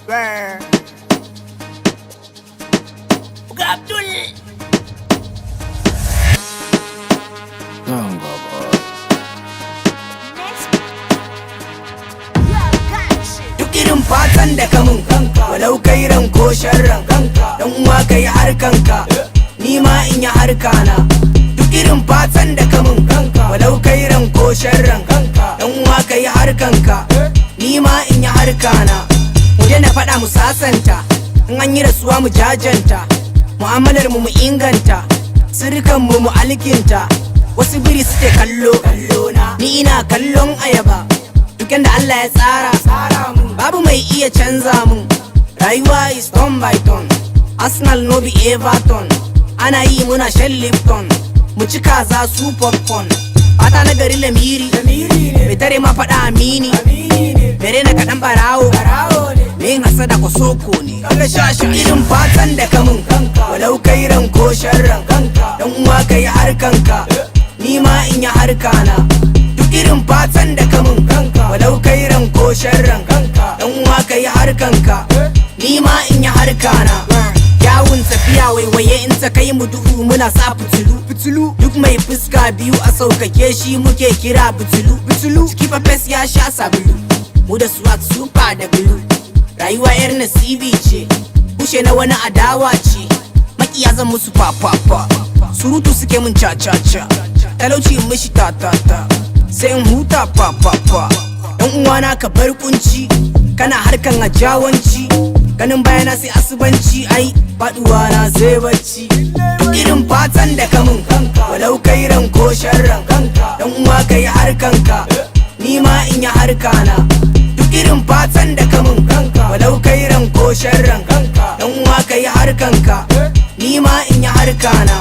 Wakar. Abdul. Kanka. Duk irin fatan da kamun walau kairan ko sharran dan uwa kai harkanka ni ma in yi harkana. Duk irin fatan da kamun walau kairan ko sharran dan uwa kai harkanka ni ma in yi harkana. Mu daina faɗa mu sasanta, in an yi rasuwa mu jajanta, mu'amalar mu mu inganta, sirrikan mu mu alkinta. Wasu biri suke kallo na, ni ina kallon ayaba. Duk da Allah ya tsara mu, babu mai iya canza mu. Rayuwa is turn by turn, Arsenal no be Everton. Ana yi muna shan Lipton, mu ci kaza su popcorn. Fata na gari lamiri bai tare ma faɗa amini. Bere na kaɗan barawo min hasada ko soko ne. Irin fatan da kamun walau kairan ko sharran dan uwa kai harkanka ni ma in yi harkana. Duk irin fatan da kamun walau kairan ko sharran dan uwa kai harkanka ni ma in yi harkana. Yawun tafiya waiwaye in ta kai mu duhu muna sa fitilu. Duk mai fuska biyu a saukake shi muke kira butulu. Ciki fes ya sha sabulu, mu da swag super da blue. Rayuwa yar nasibi ce, kushe na wani adawa ce. Makiya zan musu fa, surutu suke mun cha, talauci in mishi ta, sai in huta fa. Dan uwana ka bar kunci, kana harkan ajawanci, ganin bayana sai asubanci. Ai faduwa na sai bacci. Duk irin fatan da kamun walau kairan ko sharran dan uwa kai harkanka ni ma in yi harkana. Duk irin fatan da kamun walau kairan ko sharran dan uwa kai harkanka ni ma in yi harkana.